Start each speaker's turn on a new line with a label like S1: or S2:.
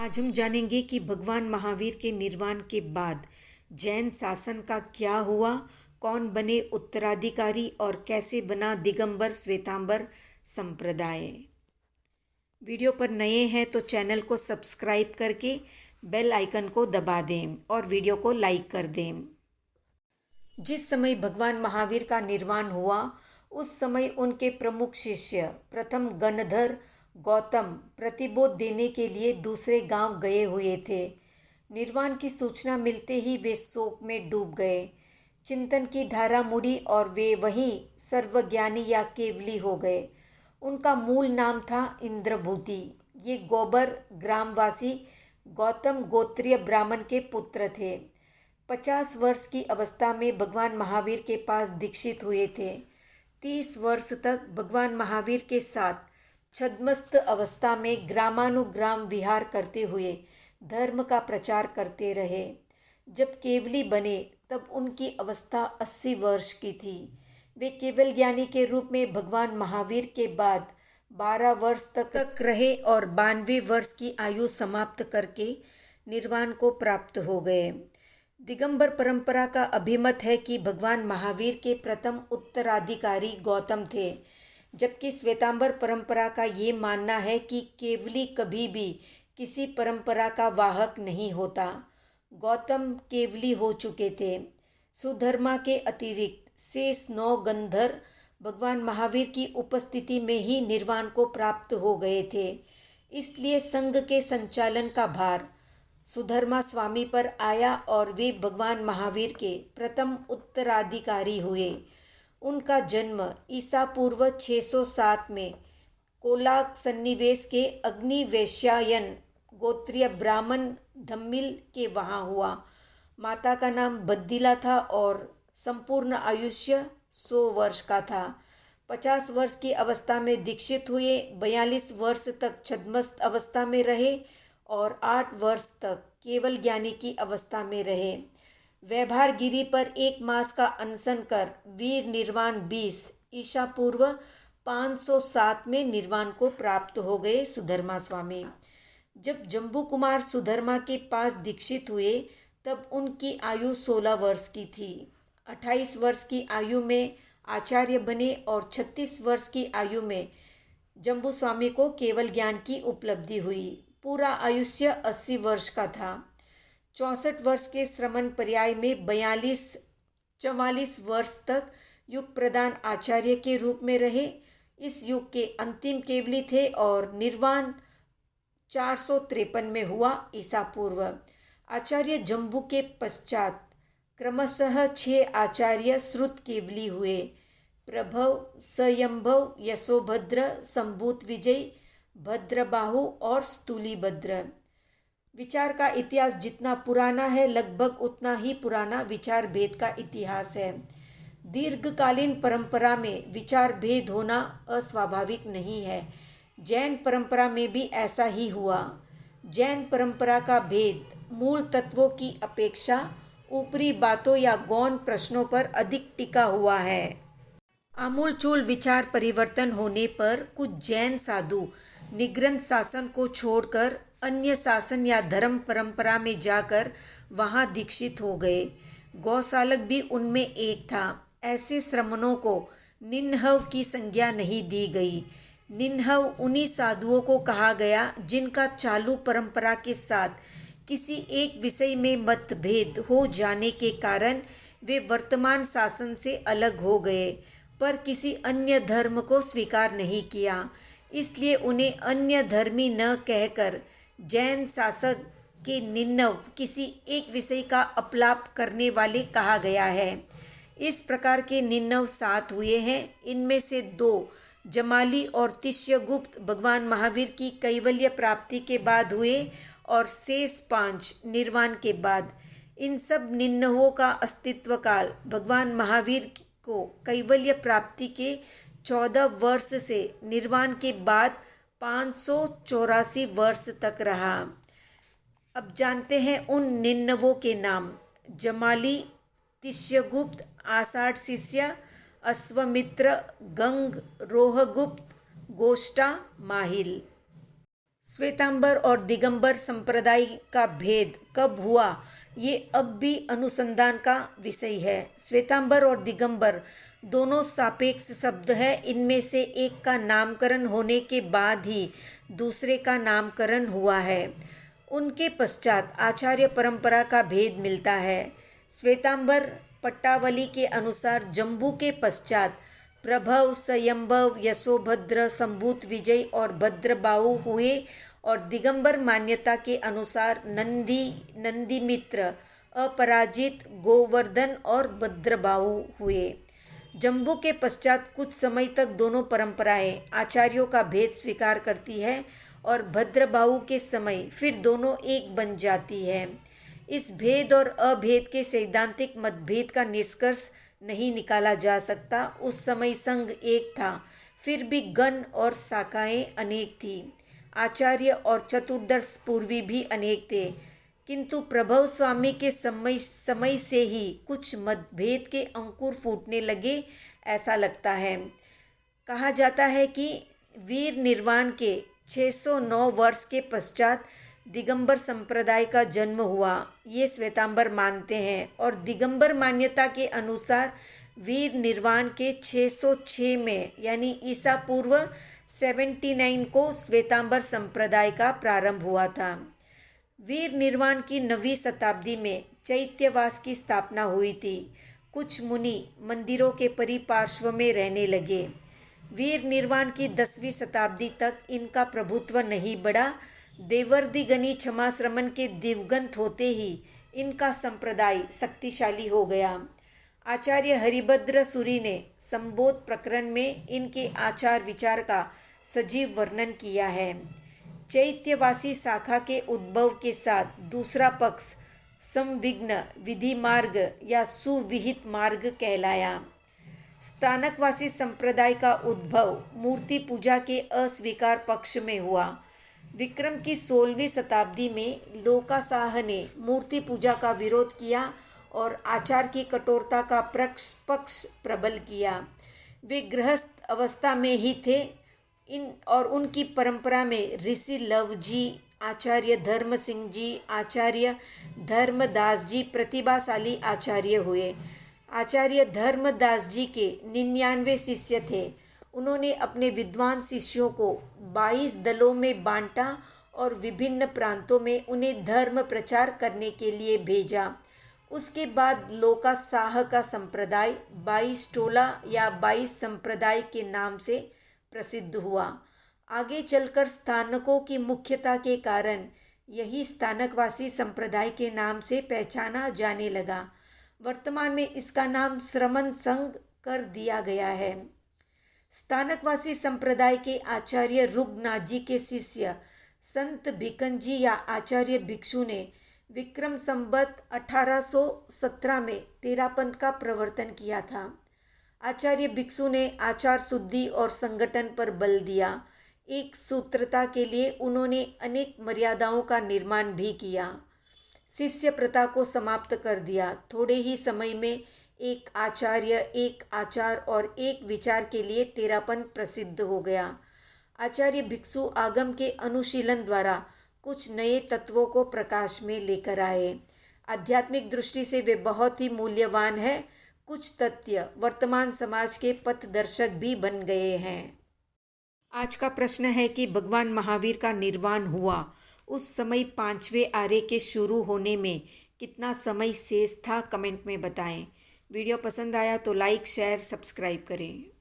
S1: आज हम जानेंगे कि भगवान महावीर के निर्वाण के बाद जैन शासन का क्या हुआ, कौन बने उत्तराधिकारी और कैसे बना दिगंबर श्वेतांबर संप्रदाय। वीडियो पर नए हैं तो चैनल को सब्सक्राइब करके बेल आइकन को दबा दें और वीडियो को लाइक कर दें। जिस समय भगवान महावीर का निर्वाण हुआ उस समय उनके प्रमुख शिष्य प्रथम गणधर गौतम प्रतिबोध देने के लिए दूसरे गांव गए हुए थे। निर्वाण की सूचना मिलते ही वे शोक में डूब गए। चिंतन की धारा मुड़ी और वे वहीं सर्वज्ञानी या केवली हो गए। उनका मूल नाम था इंद्रभूति। ये गोबर ग्रामवासी गौतम गोत्रीय ब्राह्मण के पुत्र थे। 50 वर्ष की अवस्था में भगवान महावीर के पास दीक्षित हुए थे। 30 वर्ष तक भगवान महावीर के साथ छद्मस्त अवस्था में ग्रामानुग्राम विहार करते हुए धर्म का प्रचार करते रहे। जब केवली बने तब उनकी अवस्था 80 वर्ष की थी। वे केवल ज्ञानी के रूप में भगवान महावीर के बाद 12 वर्ष तक रहे और 92 वर्ष की आयु समाप्त करके निर्वाण को प्राप्त हो गए। दिगंबर परंपरा का अभिमत है कि भगवान महावीर के प्रथम उत्तराधिकारी गौतम थे, जबकि श्वेतांबर परंपरा का ये मानना है कि केवली कभी भी किसी परंपरा का वाहक नहीं होता। गौतम केवली हो चुके थे। सुधर्मा के अतिरिक्त शेष 9 गंधर भगवान महावीर की उपस्थिति में ही निर्वाण को प्राप्त हो गए थे। इसलिए संघ के संचालन का भार सुधर्मा स्वामी पर आया और वे भगवान महावीर के प्रथम उत्तराधिकारी हुए। उनका जन्म ईसा पूर्व 607 में कोलाक सन्निवेश के अग्निवेश्यायन गोत्रीय ब्राह्मण धम्मिल के वहाँ हुआ। माता का नाम बद्दिला था और संपूर्ण आयुष्य 100 वर्ष का था। 50 वर्ष की अवस्था में दीक्षित हुए। 42 वर्ष तक छद्मस्त अवस्था में रहे और 8 वर्ष तक केवल ज्ञानी की अवस्था में रहे। व्यवहार गिरी पर 1 मास का अनशन कर वीर निर्वाण 20 ईसा पूर्व 507 में निर्वाण को प्राप्त हो गए सुधर्मा स्वामी। जब जम्बू कुमार सुधर्मा के पास दीक्षित हुए तब उनकी आयु 16 वर्ष की थी। 28 वर्ष की आयु में आचार्य बने और 36 वर्ष की आयु में जम्बू स्वामी को केवल ज्ञान की उपलब्धि हुई। पूरा आयुष्य 80 वर्ष का था। 64 वर्ष के श्रमण पर्याय में 44 वर्ष तक युग प्रधान आचार्य के रूप में रहे। इस युग के अंतिम केवली थे और निर्वाण 453 में हुआ ईसा पूर्व। आचार्य जम्बू के पश्चात क्रमशः 6 आचार्य श्रुत केवली हुए। प्रभव, स्वयंभव, यशोभद्र, संभूत विजय, भद्रबाहु और स्थूलीभद्र। विचार का इतिहास जितना पुराना है लगभग उतना ही पुराना विचार भेद का इतिहास है। दीर्घकालीन परंपरा में विचार भेद होना अस्वाभाविक नहीं है। जैन परंपरा में भी ऐसा ही हुआ। जैन परंपरा का भेद मूल तत्वों की अपेक्षा ऊपरी बातों या गौण प्रश्नों पर अधिक टिका हुआ है। आमूलचूल विचार परिवर्तन होने पर कुछ जैन साधु निग्रंथ शासन को छोड़कर अन्य शासन या धर्म परंपरा में जाकर वहां दीक्षित हो गए। गौशालक भी उनमें एक था। ऐसे श्रमणों को निन्हव की संज्ञा नहीं दी गई। निन्हव उन्हीं साधुओं को कहा गया जिनका चालू परंपरा के साथ किसी एक विषय में मतभेद हो जाने के कारण वे वर्तमान शासन से अलग हो गए, पर किसी अन्य धर्म को स्वीकार नहीं किया। इसलिए उन्हें अन्य धर्मी न कहकर जैन शासक के निन्नव किसी एक विषय का अपलाप करने वाले कहा गया है। इस प्रकार के निन्नव 7 हुए हैं। इनमें से 2 जमाली और तिष्यगुप्त भगवान महावीर की कैवल्य प्राप्ति के बाद हुए और शेष 5 निर्वाण के बाद। इन सब निन्नवों का अस्तित्व काल भगवान महावीर को कैवल्य प्राप्ति के 14 वर्ष से निर्वाण के बाद 584 वर्ष तक रहा। अब जानते हैं उन निन्नवों के नाम। जमाली, तिष्यगुप्त, आषाढ़ शिष्य, अश्वमित्र, गंग, रोहगुप्त, गोष्ठा, माहिल। श्वेतांबर और दिगंबर संप्रदाय का भेद कब हुआ, ये अब भी अनुसंधान का विषय है। श्वेतांबर और दिगंबर दोनों सापेक्ष शब्द है। इनमें से एक का नामकरण होने के बाद ही दूसरे का नामकरण हुआ है। उनके पश्चात आचार्य परंपरा का भेद मिलता है। श्वेतांबर पट्टावली के अनुसार जम्बू के पश्चात प्रभव, संयंभव, यशोभद्र, संभूत विजय और भद्रबाहु हुए और दिगंबर मान्यता के अनुसार नंदीमित्र, अपराजित, गोवर्धन और भद्रबाहु हुए। जम्बू के पश्चात कुछ समय तक दोनों परंपराएं आचार्यों का भेद स्वीकार करती है और भद्रबाहु के समय फिर दोनों एक बन जाती है। इस भेद और अभेद के सैद्धांतिक मतभेद का निष्कर्ष नहीं निकाला जा सकता। उस समय संघ एक था, फिर भी गण और शाखाएं अनेक थी। आचार्य और चतुर्दश पूर्वी भी अनेक थे, किंतु प्रभव स्वामी के समय से ही कुछ मतभेद के अंकुर फूटने लगे, ऐसा लगता है। कहा जाता है कि वीर निर्वाण के 609 वर्ष के पश्चात दिगंबर संप्रदाय का जन्म हुआ, ये श्वेतांबर मानते हैं। और दिगंबर मान्यता के अनुसार वीर निर्वाण के 606 में यानी ईसा पूर्व 79 को श्वेतांबर संप्रदाय का प्रारंभ हुआ था। वीर निर्वाण की 9वीं शताब्दी में चैत्यवास की स्थापना हुई थी। कुछ मुनि मंदिरों के परिपार्श्व में रहने लगे। वीर निर्वाण की 10वीं शताब्दी तक इनका प्रभुत्व नहीं बढ़ा। देवर्दिगनी क्षमाश्रमण के दिवंगत होते ही इनका संप्रदाय शक्तिशाली हो गया। आचार्य हरिभद्र सूरि ने संबोध प्रकरण में इनके आचार विचार का सजीव वर्णन किया है। चैत्यवासी शाखा के उद्भव के साथ दूसरा पक्ष संविघ्न विधि मार्ग या सुविहित मार्ग कहलाया। स्थानकवासी संप्रदाय का उद्भव मूर्ति पूजा के अस्वीकार पक्ष में हुआ। विक्रम की 16वीं शताब्दी में लोकाशाह ने मूर्ति पूजा का विरोध किया और आचार की कठोरता का पक्ष प्रबल किया। वे गृहस्थ अवस्था में ही थे और उनकी परंपरा में ऋषि लवजी, आचार्य धर्म सिंह जी, आचार्य धर्मदास जी प्रतिभाशाली आचार्य हुए। आचार्य धर्मदास जी के 99 शिष्य थे। उन्होंने अपने विद्वान शिष्यों को 22 दलों में बांटा और विभिन्न प्रांतों में उन्हें धर्म प्रचार करने के लिए भेजा। उसके बाद लोकाशाह का संप्रदाय 22 टोला या 22 संप्रदाय के नाम से प्रसिद्ध हुआ। आगे चलकर स्थानकों की मुख्यता के कारण यही स्थानकवासी संप्रदाय के नाम से पहचाना जाने लगा। वर्तमान में इसका नाम श्रमण संघ कर दिया गया है। स्थानकवासी संप्रदाय के आचार्य रुगनाथ जी के शिष्य संत भिकनजी या आचार्य भिक्षु ने विक्रम संवत 1817 में तेरापंथ का प्रवर्तन किया था। आचार्य भिक्षु ने आचार शुद्धि और संगठन पर बल दिया। एक सूत्रता के लिए उन्होंने अनेक मर्यादाओं का निर्माण भी किया। शिष्य प्रथा को समाप्त कर दिया। थोड़े ही समय में एक आचार्य, एक आचार और एक विचार के लिए तेरापंथ प्रसिद्ध हो गया। आचार्य भिक्षु आगम के अनुशीलन द्वारा कुछ नए तत्वों को प्रकाश में लेकर आए। आध्यात्मिक दृष्टि से वे बहुत ही मूल्यवान है। कुछ तथ्य वर्तमान समाज के पथदर्शक भी बन गए हैं। आज का प्रश्न है कि भगवान महावीर का निर्वाण हुआ उस समय 5वें आर्य के शुरू होने में कितना समय शेष था, कमेंट में बताएं। वीडियो पसंद आया तो लाइक, शेयर, सब्सक्राइब करें।